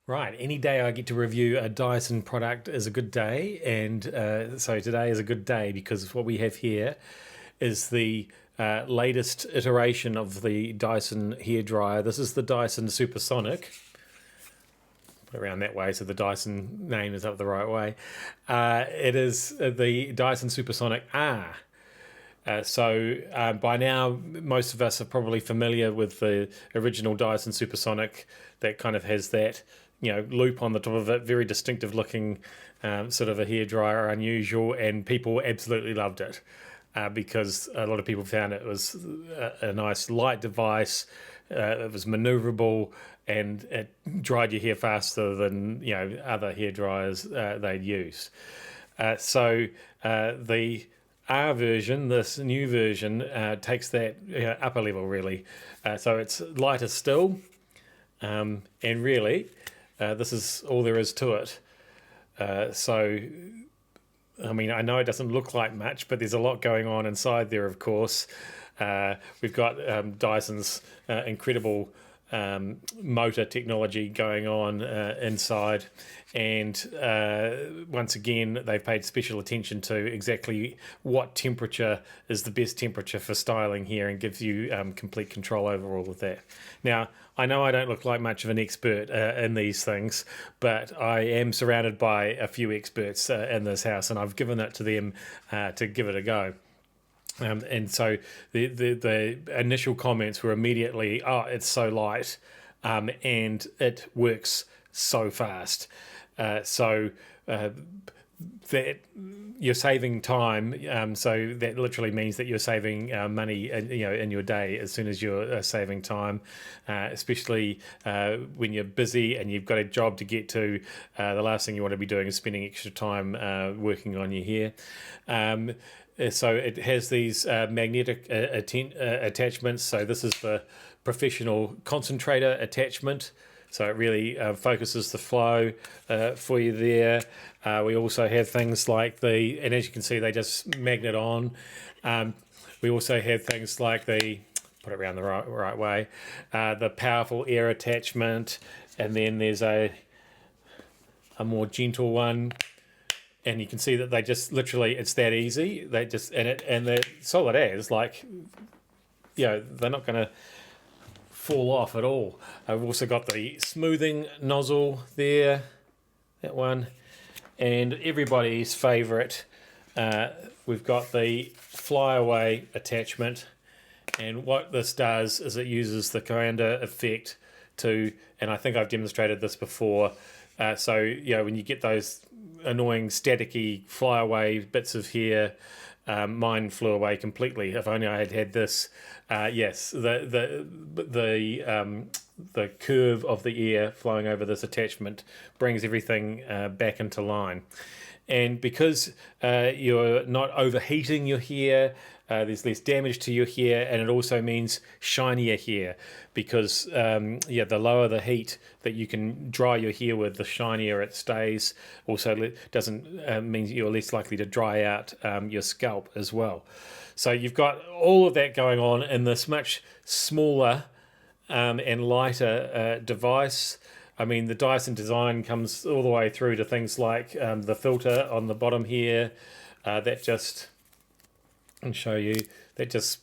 Right, any day I get to review a Dyson product is a good day, and so today is a good day because what we have here is the latest iteration of the Dyson hairdryer. This is the Dyson Supersonic. Put it around that way so the Dyson name is up the right way. It is the Dyson Supersonic R. By now, most of us are probably familiar with the original Dyson Supersonic that kind of has that, loop on the top of it, very distinctive looking, sort of a hairdryer, unusual, and people absolutely loved it because a lot of people found it was a nice light device. It was maneuverable and it dried your hair faster than other hair dryers they'd used. The R version, this new version, takes that upper level really. So it's lighter still, and really, this is all there is to it. I mean, I know it doesn't look like much, but there's a lot going on inside there, of course. We've got Dyson's incredible motor technology going on inside, and once again they've paid special attention to exactly what temperature is the best temperature for styling here and gives you complete control over all of that. Now, I know I don't look like much of an expert in these things, but I am surrounded by a few experts in this house, and I've given it to them to give it a go. And so the initial comments were immediately, oh, it's so light, and it works so fast. That you're saving time. So that literally means that you're saving money, in your day as soon as you're saving time, especially when you're busy and you've got a job to get to. The last thing you want to be doing is spending extra time working on your hair. So it has these magnetic attachments. So this is the professional concentrator attachment. So it really focuses the flow for you there. We also have things like and as you can see, they just magnet on. We also have things like put it around the right way, the powerful air attachment, and then there's a more gentle one. And you can see that they just literally, it's that easy. They just, and they're solid as, they're not going to fall off at all. I've also got the smoothing nozzle there, that one. And everybody's favourite, we've got the flyaway attachment. And what this does is it uses the Coanda effect and I think I've demonstrated this before. When you get those annoying staticky flyaway bits of hair, mine flew away completely. If only I had this. Yes, the curve of the air flowing over this attachment brings everything back into line. And because you're not overheating your hair, there's less damage to your hair, and it also means shinier hair because the lower the heat that you can dry your hair with, the shinier it stays. Also, doesn't mean you're less likely to dry out your scalp as well. So you've got all of that going on in this much smaller and lighter device. I mean, the Dyson design comes all the way through to things like the filter on the bottom here. That just, I'll show you, that just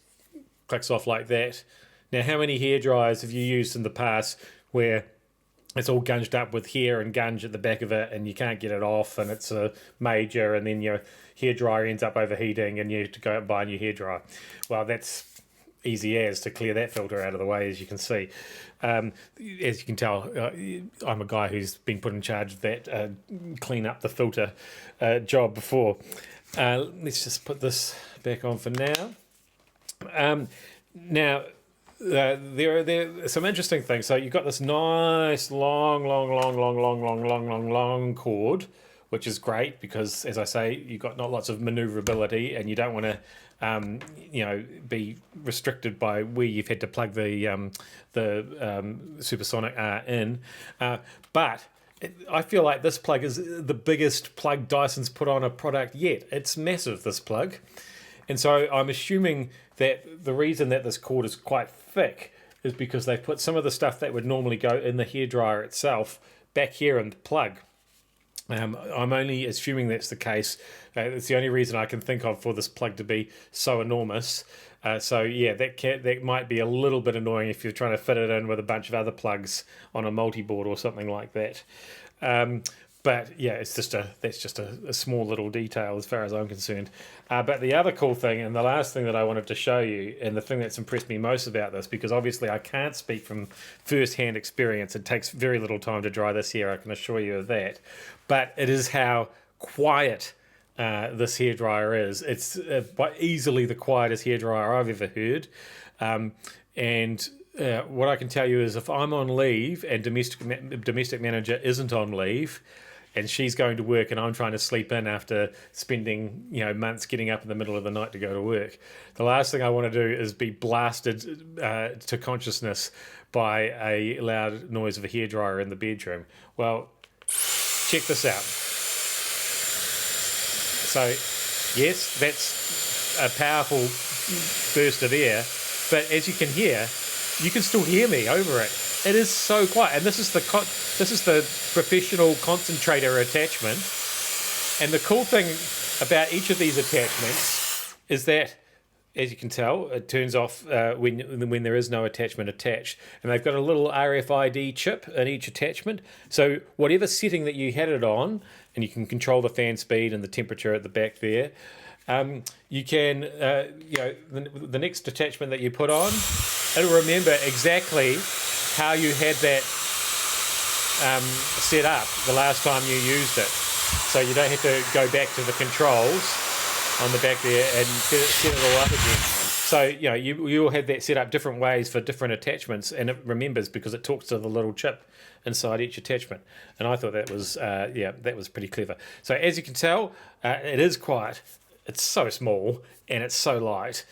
clicks off like that. Now, how many hair dryers have you used in the past where it's all gunged up with hair and gunge at the back of it and you can't get it off and it's a major, and then your hair dryer ends up overheating and you have to go out and buy a new hair dryer? Well, that's easy as to clear that filter out of the way, as you can see. As you can tell, I'm a guy who's been put in charge of that clean up the filter job before. Let's just put this back on for now. There are some interesting things. So you've got this nice long cord, which is great because, as I say, you've got not lots of maneuverability, and you don't want to, be restricted by where you've had to plug the Supersonic R in. But I feel like this plug is the biggest plug Dyson's put on a product yet. It's massive, this plug. And so I'm assuming that the reason that this cord is quite thick is because they've put some of the stuff that would normally go in the hairdryer itself back here in the plug. I'm only assuming that's the case. It's the only reason I can think of for this plug to be so enormous. So yeah, that might be a little bit annoying if you're trying to fit it in with a bunch of other plugs on a multi-board or something like that. But yeah, that's just a small little detail as far as I'm concerned. But the other cool thing, and the last thing that I wanted to show you, and the thing that's impressed me most about this, because obviously I can't speak from first-hand experience. It takes very little time to dry this hair, I can assure you of that. But it is how quiet this hairdryer is. It's easily the quietest hairdryer I've ever heard. And what I can tell you is if I'm on leave and domestic manager isn't on leave, and she's going to work and I'm trying to sleep in after spending months getting up in the middle of the night to go to work, the last thing I want to do is be blasted to consciousness by a loud noise of a hairdryer in the bedroom. Well, check this out. So yes, that's a powerful burst of air, but as you can hear, you can still hear me over it. It is so quiet, and this is the professional concentrator attachment. And the cool thing about each of these attachments is that, as you can tell, it turns off when there is no attachment attached, and they've got a little RFID chip in each attachment. So whatever setting that you had it on, and you can control the fan speed and the temperature at the back there. You can, the next attachment that you put on, it'll remember exactly how you had that set up the last time you used it. So you don't have to go back to the controls on the back there and set it all up again. So, you'll have that set up different ways for different attachments, and it remembers because it talks to the little chip inside each attachment. And I thought that was, that was pretty clever. So as you can tell, it is quiet. It's so small and it's so light.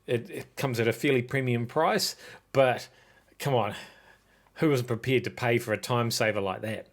It comes at a fairly premium price, but come on, who wasn't prepared to pay for a time saver like that?